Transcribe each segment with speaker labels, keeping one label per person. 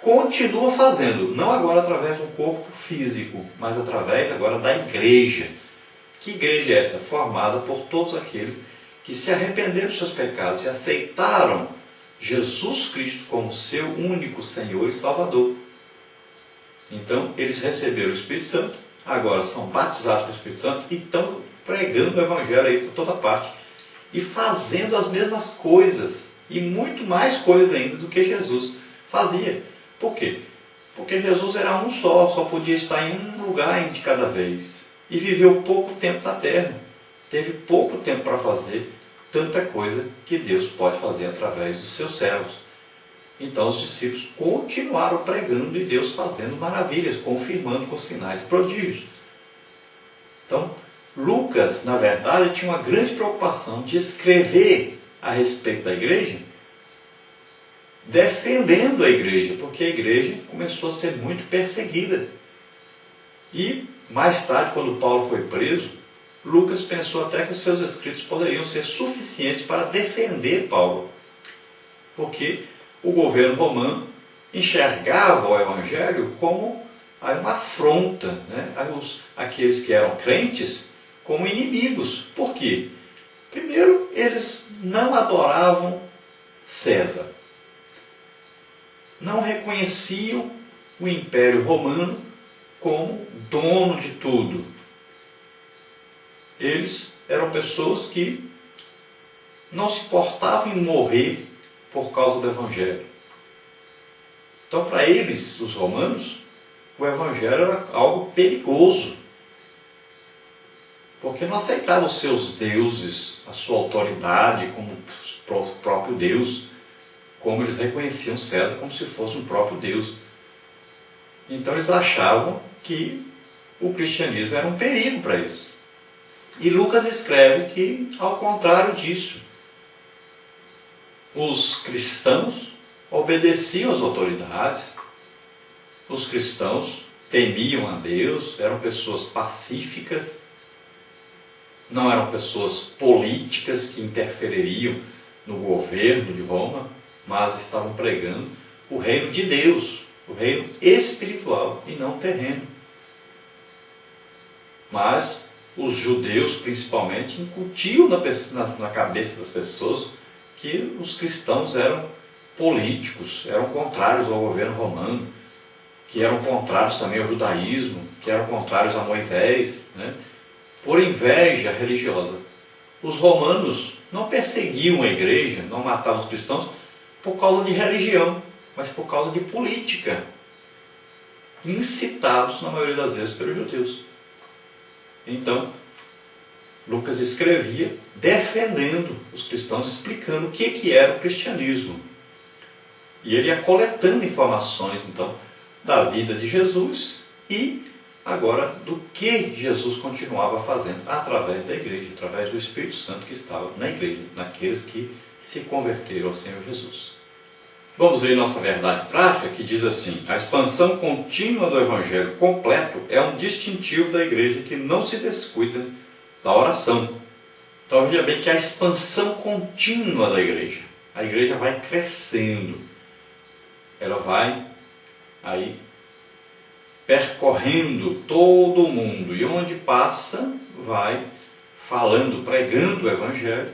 Speaker 1: continua fazendo, não agora através de um corpo físico, mas através agora da igreja. Que igreja é essa? Formada por todos aqueles que se arrependeram dos seus pecados e aceitaram Jesus Cristo como seu único Senhor e Salvador. Então, eles receberam o Espírito Santo, agora são batizados com o Espírito Santo e estão pregando o Evangelho aí por toda parte e fazendo as mesmas coisas e muito mais coisas ainda do que Jesus fazia. Por quê? Porque Jesus era um só podia estar em um lugar de cada vez e viveu pouco tempo na terra. Teve pouco tempo para fazer tanta coisa que Deus pode fazer através dos seus servos. Então os discípulos continuaram pregando e Deus fazendo maravilhas, confirmando com sinais e prodígios. Então, Lucas, na verdade, tinha uma grande preocupação de escrever a respeito da igreja, defendendo a igreja, porque a igreja começou a ser muito perseguida. E, mais tarde, quando Paulo foi preso, Lucas pensou até que os seus escritos poderiam ser suficientes para defender Paulo, porque o governo romano enxergava o Evangelho como uma afronta, né? Aqueles que eram crentes como inimigos. Por quê? Primeiro, eles não adoravam César, não reconheciam o Império Romano como dono de tudo. Eles eram pessoas que não se importavam em morrer por causa do Evangelho. Então, para eles, os romanos, o Evangelho era algo perigoso, porque não aceitavam os seus deuses, a sua autoridade como o próprio Deus, como eles reconheciam César como se fosse um próprio Deus. Então eles achavam que o cristianismo era um perigo para eles. E Lucas escreve que, ao contrário disso, os cristãos obedeciam às autoridades, os cristãos temiam a Deus, eram pessoas pacíficas, não eram pessoas políticas que interfeririam no governo de Roma, mas estavam pregando o reino de Deus, o reino espiritual e não terreno. Mas os judeus, principalmente, incutiam na cabeça das pessoas que os cristãos eram políticos, eram contrários ao governo romano, que eram contrários também ao judaísmo, que eram contrários a Moisés, né? Por inveja religiosa. Os romanos não perseguiam a igreja, não matavam os cristãos por causa de religião, mas por causa de política, incitados na maioria das vezes pelos judeus. Então, Lucas escrevia defendendo os cristãos, explicando o que era o cristianismo. E ele ia coletando informações, então, da vida de Jesus e agora do que Jesus continuava fazendo através da igreja, através do Espírito Santo que estava na igreja, naqueles que se converteram ao Senhor Jesus. Vamos ver nossa verdade prática, que diz assim: a expansão contínua do Evangelho completo é um distintivo da igreja que não se descuida da oração. Então veja bem que a expansão contínua da igreja, a igreja vai crescendo, ela vai aí percorrendo todo o mundo, e onde passa vai falando, pregando o Evangelho,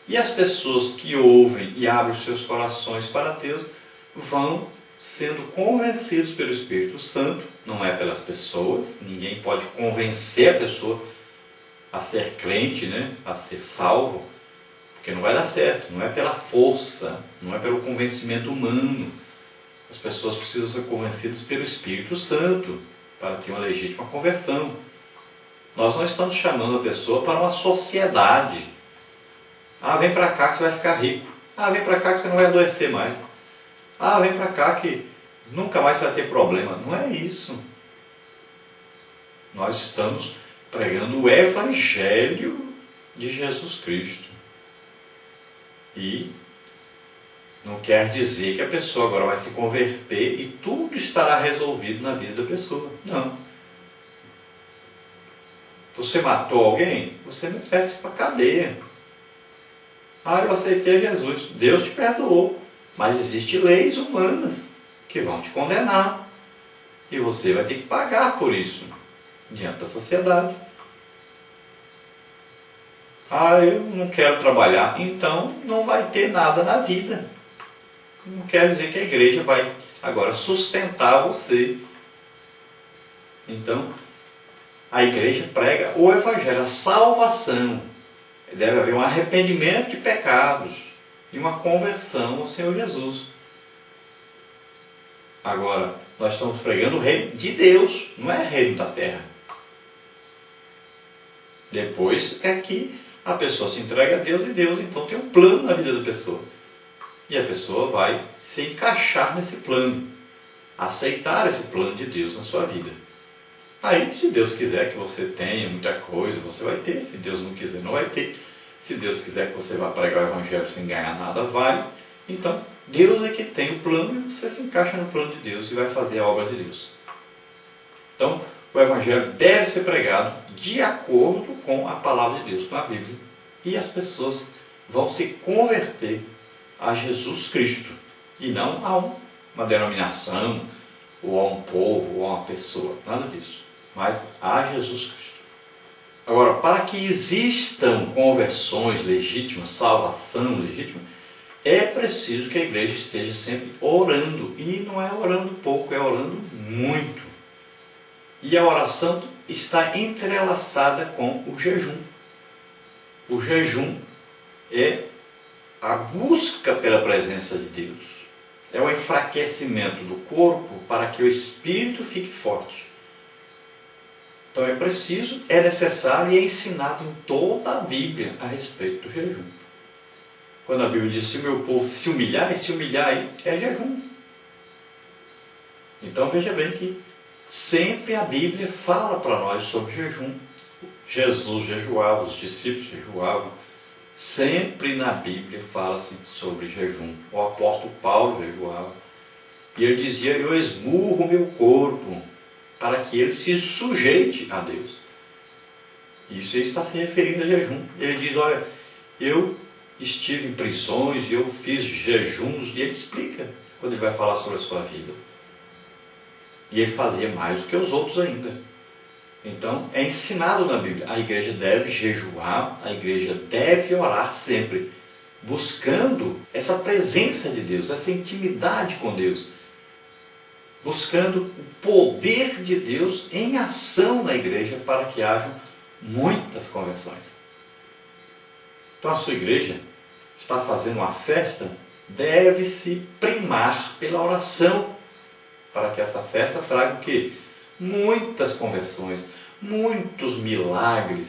Speaker 1: e as pessoas que ouvem e abrem os seus corações para Deus vão sendo convencidos pelo Espírito Santo. Não é pelas pessoas, ninguém pode convencer a pessoa a ser crente, né? A ser salvo, porque não vai dar certo, não é pela força, não é pelo convencimento humano. As pessoas precisam ser convencidas pelo Espírito Santo para ter uma legítima conversão. Nós não estamos chamando a pessoa para uma sociedade. Ah, vem para cá que você vai ficar rico. Ah, vem para cá que você não vai adoecer mais. Ah, vem para cá que nunca mais vai ter problema. Não é isso. Nós estamos pregando o Evangelho de Jesus Cristo. E não quer dizer que a pessoa agora vai se converter e tudo estará resolvido na vida da pessoa. Não. Você matou alguém, você merece ir para a cadeia. Ah, eu aceitei Jesus. Deus te perdoou. Mas existem leis humanas. que vão te condenar. E você vai ter que pagar por isso diante da sociedade. Ah, eu não quero trabalhar, então não vai ter nada na vida. Não quer dizer que a igreja vai agora sustentar você. Então, a igreja prega o Evangelho, a salvação. Deve haver um arrependimento de pecados e uma conversão ao Senhor Jesus. Agora, nós estamos pregando o reino de Deus, não é reino da terra. Depois é que a pessoa se entrega a Deus e Deus então tem um plano na vida da pessoa. E a pessoa vai se encaixar nesse plano, aceitar esse plano de Deus na sua vida. Aí, se Deus quiser que você tenha muita coisa, você vai ter. Se Deus não quiser, não vai ter. Se Deus quiser que você vá pregar o Evangelho sem ganhar nada, vai. Então, Deus é que tem o plano e você se encaixa no plano de Deus e vai fazer a obra de Deus. Então, o Evangelho deve ser pregado de acordo com a palavra de Deus, com a Bíblia. E as pessoas vão se converter a Jesus Cristo e não a uma denominação, ou a um povo, ou a uma pessoa. Nada disso. Mas a Jesus Cristo. Agora, para que existam conversões legítimas, salvação legítima, é preciso que a igreja esteja sempre orando. E não é orando pouco, é orando muito. E a oração está entrelaçada com o jejum. O jejum é a busca pela presença de Deus. É o enfraquecimento do corpo para que o espírito fique forte. Então é preciso, é necessário e é ensinado em toda a Bíblia a respeito do jejum. Quando a Bíblia diz, se o meu povo se humilhar, é jejum. Então veja bem que sempre a Bíblia fala para nós sobre jejum. Jesus jejuava, os discípulos jejuavam. Sempre na Bíblia fala-se sobre jejum. O apóstolo Paulo jejuava. E ele dizia, eu esmurro o meu corpo para que ele se sujeite a Deus. Isso ele está se referindo a jejum. Ele diz, olha, eu estive em prisões e eu fiz jejuns. E ele explica quando ele vai falar sobre a sua vida. E ele fazia mais do que os outros ainda. Então, é ensinado na Bíblia. A igreja deve jejuar, a igreja deve orar sempre, buscando essa presença de Deus, essa intimidade com Deus, buscando o poder de Deus em ação na igreja para que hajam muitas conversões. Então, a sua igreja está fazendo uma festa, deve-se primar pela oração, para que essa festa traga o quê? Muitas conversões, muitos milagres,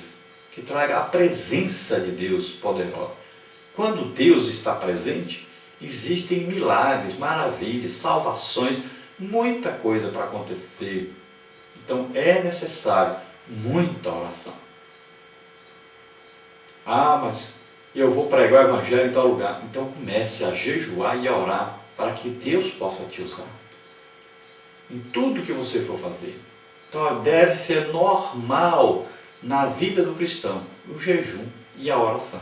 Speaker 1: que traga a presença de Deus poderosa. Quando Deus está presente, existem milagres, maravilhas, salvações, muita coisa para acontecer. Então é necessário muita oração. Ah, mas eu vou pregar o Evangelho em tal lugar. Então comece a jejuar e a orar para que Deus possa te usar em tudo que você for fazer. Então deve ser normal na vida do cristão o jejum e a oração.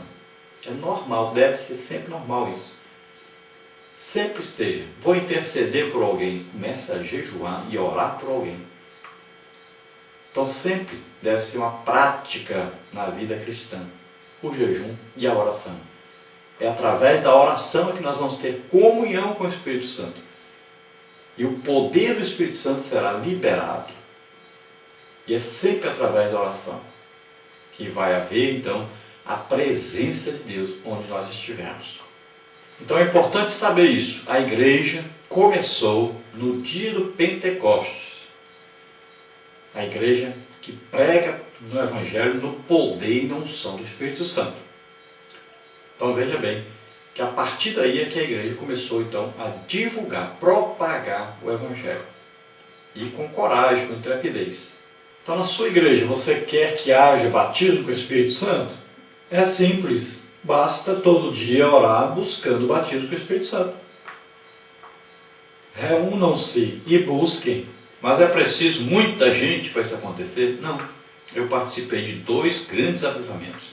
Speaker 1: É normal, deve ser sempre normal isso. Sempre esteja. Vou interceder por alguém. Comece a jejuar e orar por alguém. Então sempre deve ser uma prática na vida cristã o jejum e a oração. É através da oração que nós vamos ter comunhão com o Espírito Santo. E o poder do Espírito Santo será liberado. E é sempre através da oração que vai haver, então, a presença de Deus onde nós estivermos. Então é importante saber isso. A igreja começou no dia do Pentecostes. A igreja que prega no Evangelho no poder e na unção do Espírito Santo. Então veja bem, que a partir daí é que a igreja começou então a divulgar, propagar o Evangelho. E com coragem, com intrepidez. Então na sua igreja você quer que haja batismo com o Espírito Santo? É simples, basta todo dia orar buscando o batismo com o Espírito Santo. Reúnam-se e busquem. Mas é preciso muita gente para isso acontecer? Não. Eu participei de 2 grandes avivamentos.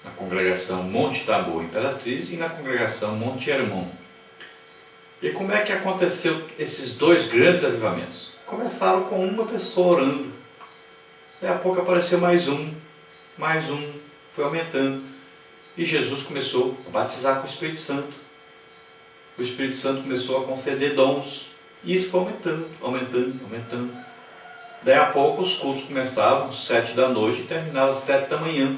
Speaker 1: Na congregação Monte Tabor Imperatriz e na congregação Monte Hermon. E como é que aconteceu esses dois grandes avivamentos? Começaram com uma pessoa orando. Daí a pouco apareceu mais um, foi aumentando. E Jesus começou a batizar com o Espírito Santo. O Espírito Santo começou a conceder dons. E isso foi aumentando. Daí a pouco os cultos começavam às 7 da noite e terminavam às 7 da manhã.